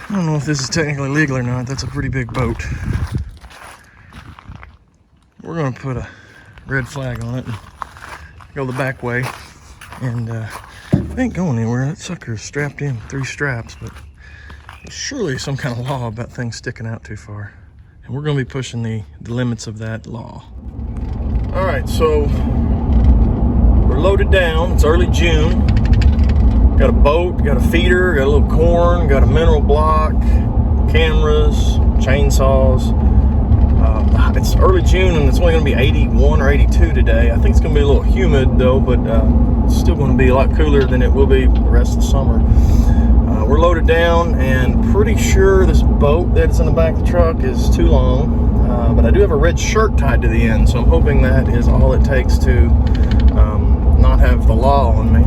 I don't know if this is technically legal or not. That's a pretty big boat. We're gonna put a red flag on it and go the back way. And it ain't going anywhere. That sucker's strapped in with 3 straps, but there's surely some kind of law about things sticking out too far. And we're gonna be pushing the limits of that law. All right, so we're loaded down. It's early June. Got a boat, got a feeder, got a little corn, got a mineral block, cameras, chainsaws. It's early June and it's only going to be 81 or 82 today. I think it's going to be a little humid though, but it's still going to be a lot cooler than it will be the rest of the summer. We're loaded down and pretty sure this boat that's in the back of the truck is too long, but I do have a red shirt tied to the end, so I'm hoping that is all it takes to not have the law on me.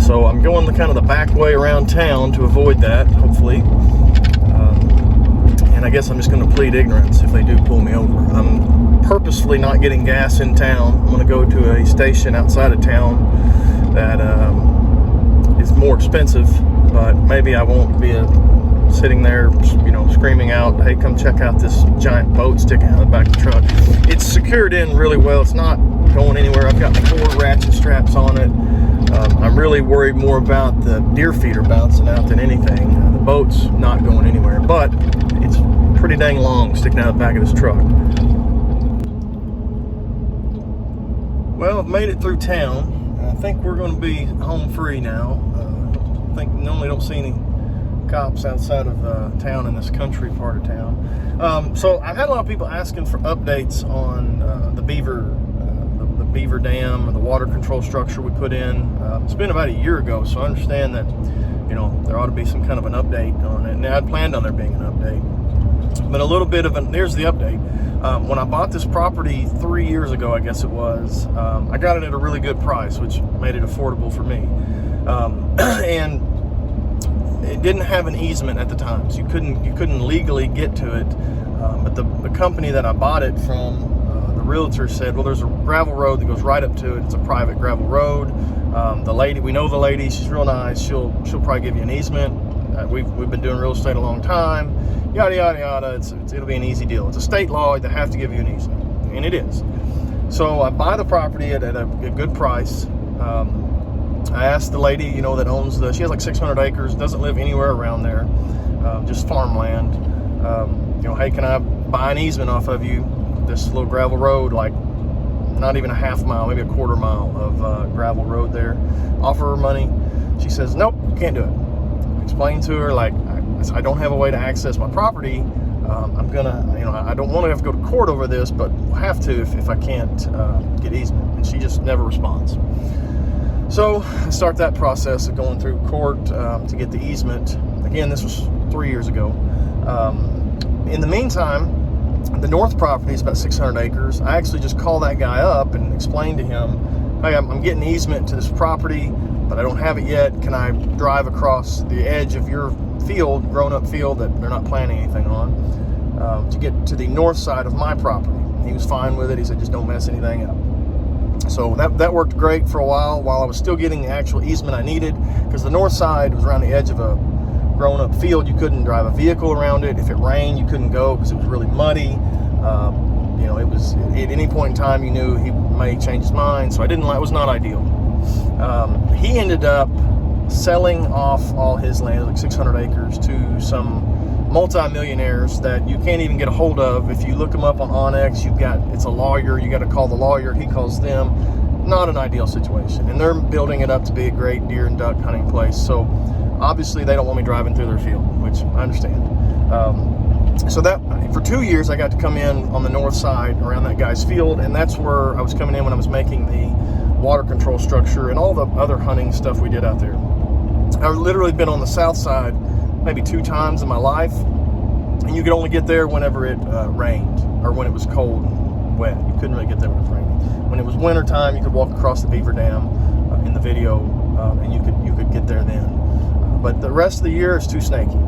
So I'm going the kind of the back way around town to avoid that, hopefully. And I guess I'm just going to plead ignorance if they do pull me over. I'm purposefully not getting gas in town. I'm going to go to a station outside of town that is more expensive, but maybe I won't be sitting there, you know, screaming out, "Hey, come check out this giant boat sticking out of the back of the truck." It's secured in really well. It's not going anywhere. I've got 4 ratchet straps on it. I'm really worried more about the deer feeder bouncing out than anything. The boat's not going anywhere, but it's pretty dang long sticking out the back of this truck. Well, I've made it through town. I think we're going to be home free now. I think normally don't see any cops outside of town in this country part of town. So I've had a lot of people asking for updates on the Beaver Dam or the water control structure we put in. It's been about a year ago, so I understand that, you know, there ought to be some kind of an update on it. Now, I'd planned on there being an update, but a little bit of here's the update. When I bought this property 3 years ago, I guess it was, I got it at a really good price, which made it affordable for me. And it didn't have an easement at the time, so you couldn't legally get to it. But the company that I bought it from, the realtor said, well, there's a gravel road that goes right up to it. It's a private gravel road. The lady, we know the lady, she's real nice. She'll probably give you an easement. We've been doing real estate a long time. Yada yada yada. It'll be an easy deal. It's a state law; they have to give you an easement, and it is. So I buy the property at a good price. I asked the lady, you know, that owns she has like 600 acres, doesn't live anywhere around there, just farmland. You know, hey, can I buy an easement off of you? This little gravel road, like not even a half mile, maybe a quarter mile of gravel road there. Offer her money. She says, nope, can't do it. I explained to her, like, I don't have a way to access my property. I'm gonna, you know, I don't want to have to go to court over this, but we'll have to if I can't get easement. And she just never responds. So I start that process of going through court to get the easement. Again, this was 3 years ago. In the meantime, the north property is about 600 acres. I actually just called that guy up and explained to him, hey, I'm getting easement to this property, but I don't have it yet. Can I drive across the edge of your field, grown-up field that they're not planting anything on, to get to the north side of my property? He was fine with it. He said, just don't mess anything up. So that worked great for a while I was still getting the actual easement I needed, because the north side was around the edge of a grown-up field. You couldn't drive a vehicle around it. If it rained, you couldn't go because it was really muddy. You know, it was at any point in time you knew he may change his mind. So it was not ideal. He ended up selling off all his land, like 600 acres, to some multi-millionaires that you can't even get a hold of. If you look them up on Onyx, it's a lawyer. You got to call the lawyer. He calls them. Not an ideal situation. And they're building it up to be a great deer and duck hunting place. So obviously they don't want me driving through their field, which I understand. So that for 2 years I got to come in on the north side around that guy's field, and that's where I was coming in when I was making the water control structure and all the other hunting stuff we did out there. I've literally been on the south side maybe 2 times in my life, and you could only get there whenever it rained or when it was cold and wet. You couldn't really get there when it was raining. When it was winter time, you could walk across the Beaver Dam in the video, and you could get there then. But the rest of the year is too snaky.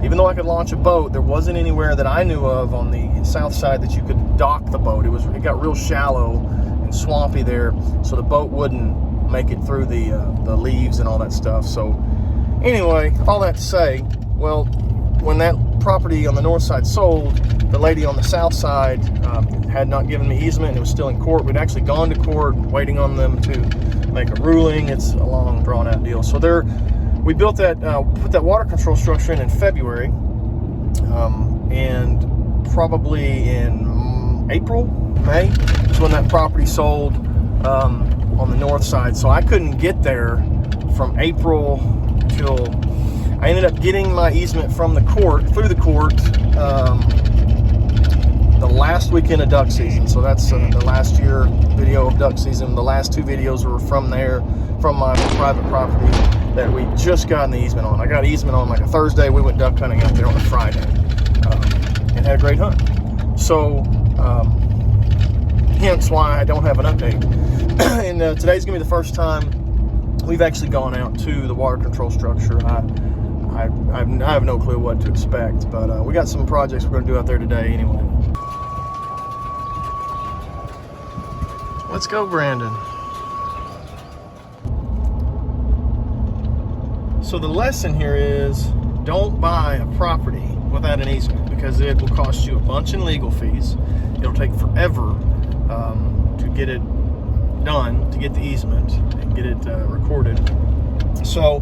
Even though I could launch a boat, there wasn't anywhere that I knew of on the south side that you could dock the boat. It got real shallow and swampy there, so the boat wouldn't make it through the leaves and all that stuff. So anyway, all that to say, well, when that property on the north side sold, the lady on the south side had not given me easement, and it was still in court. We'd actually gone to court, waiting on them to make a ruling. It's a long, drawn-out deal. So we built that, put that water control structure in February, and probably in April, May, is when that property sold on the north side. So I couldn't get there from April till I ended up getting my easement from the court, through the court, the last weekend of duck season. So that's the last year video of duck season. The last 2 videos were from there, from my private property that we just got the easement on. I got easement on like a Thursday. We went duck hunting out there on a Friday, and had a great hunt. So hence why I don't have an update. And today's gonna be the first time we've actually gone out to the water control structure. I have no clue what to expect, but we got some projects we're going to do out there today anyway. Let's go, Brandon. So the lesson here is, don't buy a property without an easement, because it will cost you a bunch in legal fees. It'll take forever to get it done, to get the easement and get it recorded. So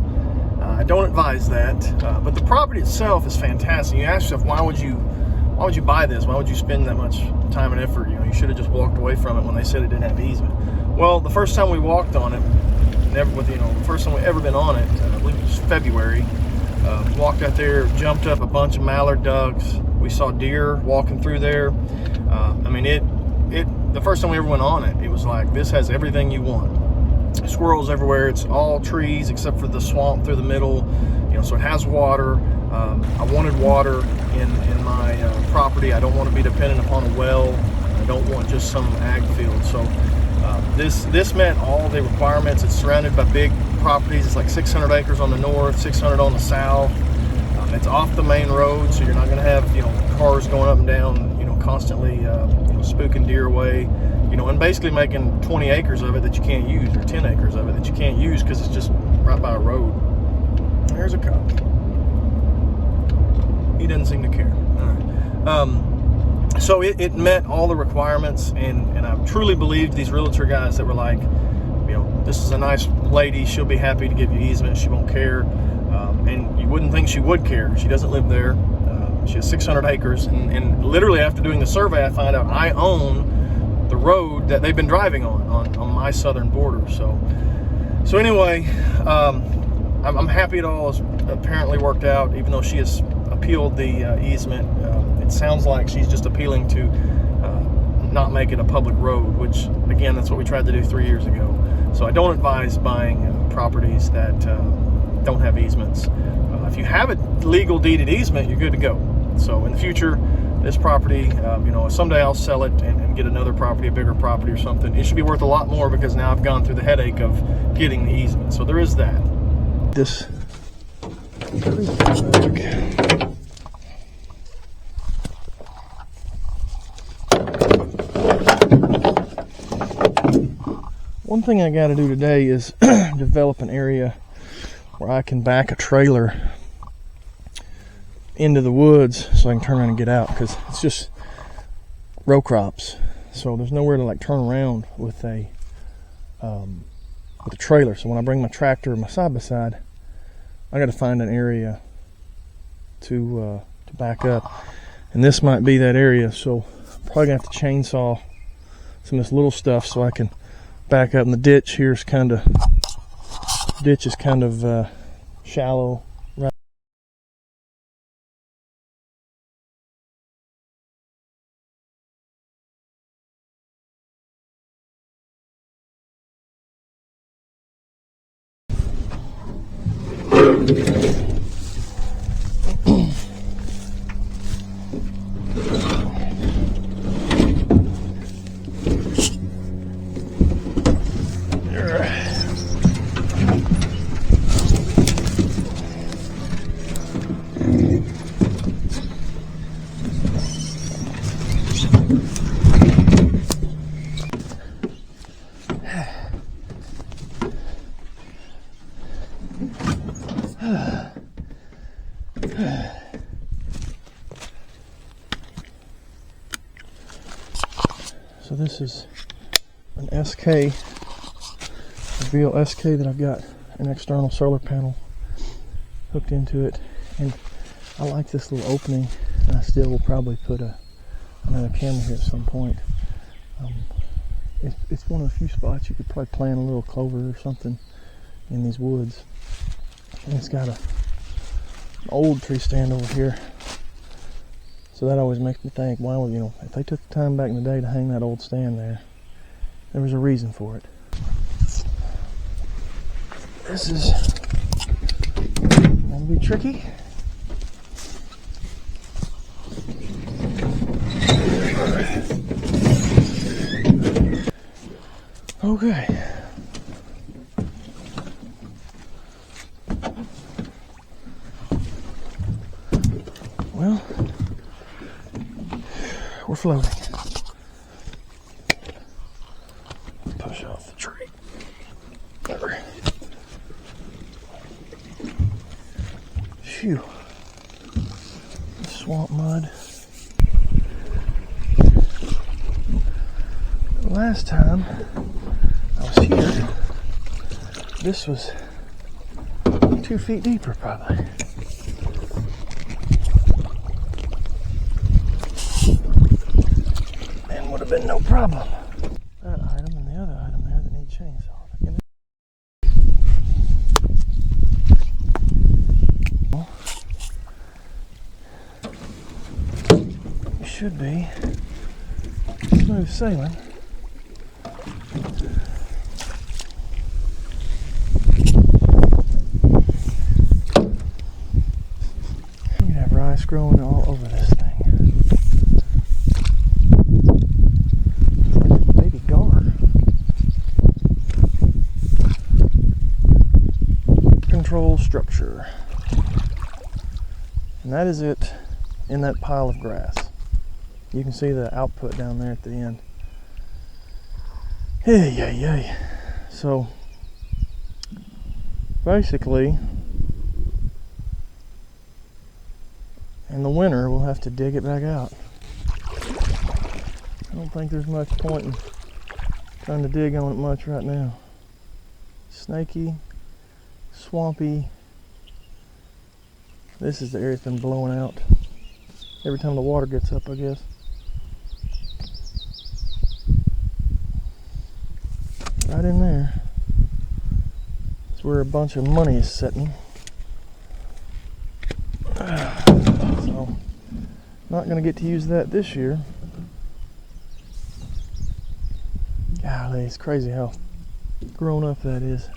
I don't advise that, but the property itself is fantastic. You ask yourself, why would you buy this? Why would you spend that much time and effort? You should have just walked away from it when they said it didn't have easement. Well, the first time we walked on it, the first time we ever been on it, I believe it was February. Walked out there, jumped up a bunch of mallard ducks. We saw deer walking through there. I mean, the first time we ever went on it, it was like, this has everything you want. Squirrels everywhere. It's all trees except for the swamp through the middle. So it has water. I wanted water in my property. I don't want to be dependent upon a well. I don't want just some ag field. So this met all the requirements. It's surrounded by big properties. It's like 600 acres on the north, 600 on the south. It's off the main road, so you're not going to have cars going up and down, constantly spooking deer away. And basically making 20 acres of it that you can't use, or 10 acres of it that you can't use because it's just right by a road. There's a cop. He doesn't seem to care. All right. So it met all the requirements, and I truly believed these realtor guys that were like, this is a nice lady. She'll be happy to give you easement. She won't care. And you wouldn't think she would care. She doesn't live there. She has 600 acres, and literally after doing the survey, I find out I own the road that they've been driving on my southern border. So anyway, I'm happy it all has apparently worked out, even though she has appealed the easement. It sounds like she's just appealing to not make it a public road, which again, that's what we tried to do 3 years ago. So I don't advise buying properties that don't have easements. If you have a legal deeded easement, you're good to go. So in the future, this property, someday I'll sell it and get another property, a bigger property or something. It should be worth a lot more because now I've gone through the headache of getting the easement. So there is that. This. One thing I got to do today is develop an area where I can back a trailer into the woods so I can turn around and get out, because it's just row crops, so there's nowhere to like turn around with a trailer. So when I bring my tractor or my side by side, I got to find an area to back up, and this might be that area. So I'm probably gonna have to chainsaw some of this little stuff so I can back up. And the ditch here is kind of shallow. this is an SK, a real SK that I've got an external solar panel hooked into it, and I like this little opening, and I still will probably put another camera here at some point. It's one of the few spots you could probably plant a little clover or something in these woods. And it's got an old tree stand over here, so that always makes me think, well, you know, if they took the time back in the day to hang that old stand there, there was a reason for it. This is gonna be tricky. Okay. Well, we're floating. Push off the tree. There. Phew. Swamp mud. Last time I was here, this was 2 feet deeper probably. And would have been no problem. That item and the other item there that need chainsaws. You should be smooth sailing. You have rice growing all over this thing. It's like a baby gar. Control structure. And that is it in that pile of grass. You can see the output down there at the end. Hey. So basically, in the winter we'll have to dig it back out. I don't think there's much point in trying to dig on it much right now. Snaky, swampy. This is the area that's been blowing out every time the water gets up, I guess. Right in there. It's where a bunch of money is sitting. So, not going to get to use that this year. Golly, it's crazy how grown up that is.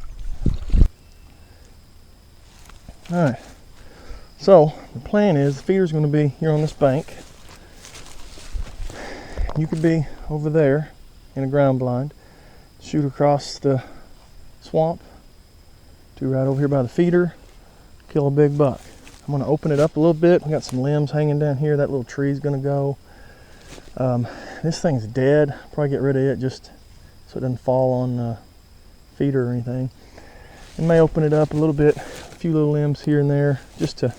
Alright, so the plan is the feeder's going to be here on this bank. You could be over there in a ground blind, shoot across the swamp to right over here by the feeder, kill a big buck. I'm going to open it up a little bit. We got some limbs hanging down here. That little tree's going to go. This thing's dead. Probably get rid of it just so it doesn't fall on the feeder or anything. And may open it up a little bit, a few little limbs here and there, just to,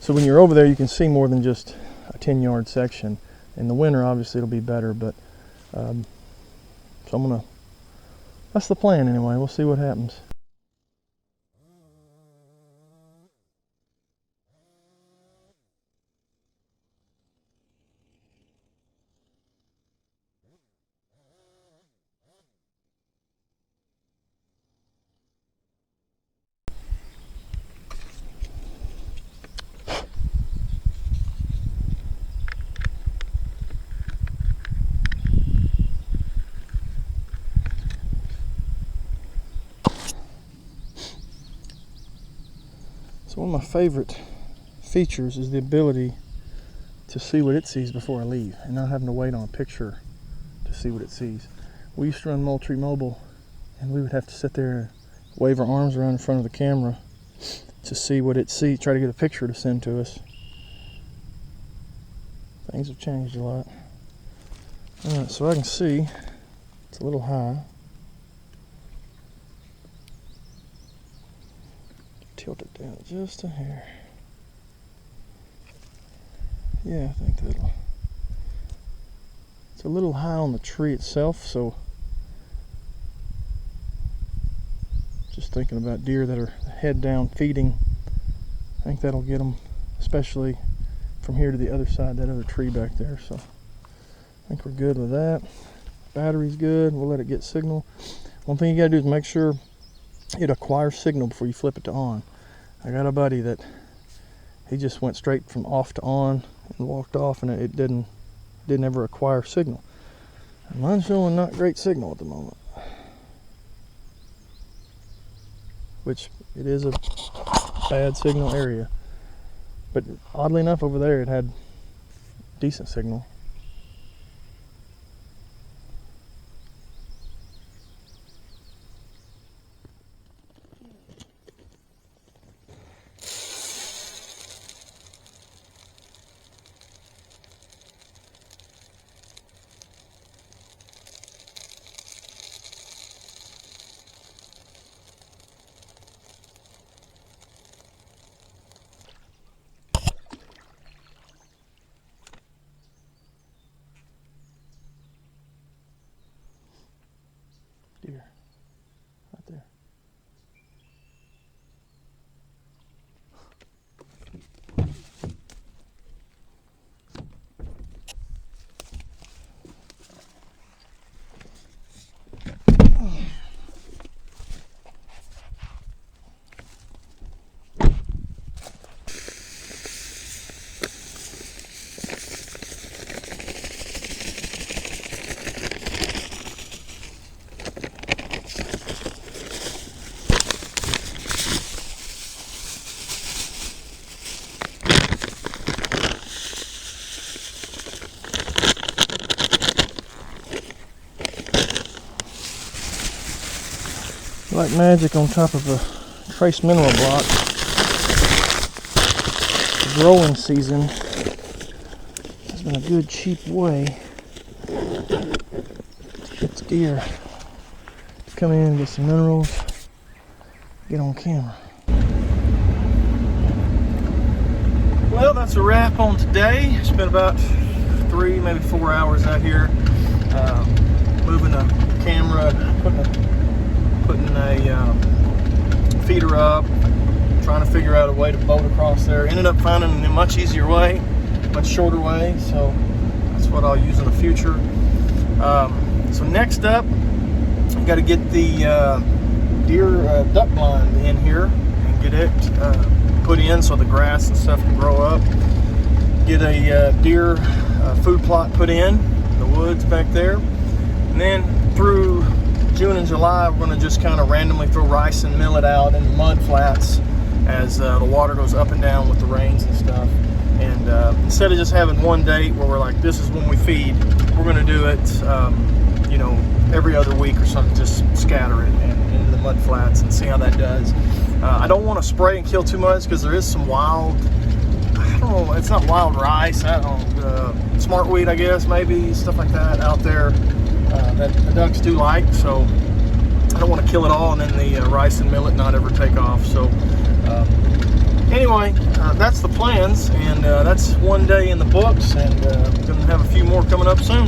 so when you're over there you can see more than just a 10-yard section. In the winter obviously it'll be better, but so I'm gonna, that's the plan anyway. We'll see what happens. So one of my favorite features is the ability to see what it sees before I leave and not having to wait on a picture to see what it sees. We used to run Moultrie Mobile and we would have to sit there and wave our arms around in front of the camera to see what it sees, try to get a picture to send to us. Things have changed a lot. Alright, so I can see it's a little high. Tilt it down just a hair. Yeah, I think that'll. It's a little high on the tree itself, so just thinking about deer that are head down feeding. I think that'll get them, especially from here to the other side, that other tree back there. So I think we're good with that. Battery's good. We'll let it get signal. One thing you gotta do is make sure it acquires signal before you flip it to on. I got a buddy that he just went straight from off to on and walked off, and it didn't ever acquire signal. And mine's showing not great signal at the moment, which it is a bad signal area. But oddly enough, over there it had decent signal. Deer, right there. Like magic on top of a trace mineral block. The growing season has been a good cheap way to get the deer to come in and get some minerals, get on camera. Well, that's a wrap on today. Spent about 3, maybe 4 hours out here moving a camera, putting a feeder up, trying to figure out a way to boat across there. Ended up finding a much easier way, much shorter way, so that's what I'll use in the future. So next up, I've got to get the deer duck blind in here and get it put in so the grass and stuff can grow up. Get a deer food plot put in the woods back there, and then through June and July, we're going to just kind of randomly throw rice and millet out in the mud flats as the water goes up and down with the rains and stuff. And instead of just having one date where we're like, this is when we feed, we're going to do it, you know, every other week or something. Just scatter it into the mud flats and see how that does. I don't want to spray and kill too much because there is some wild, I don't know, it's not wild rice, I don't know, smartweed, I guess, maybe, stuff like that out there. That the ducks do like, so I don't want to kill it all and then the rice and millet not ever take off. So anyway, that's the plans, and that's one day in the books, and we're going to have a few more coming up soon.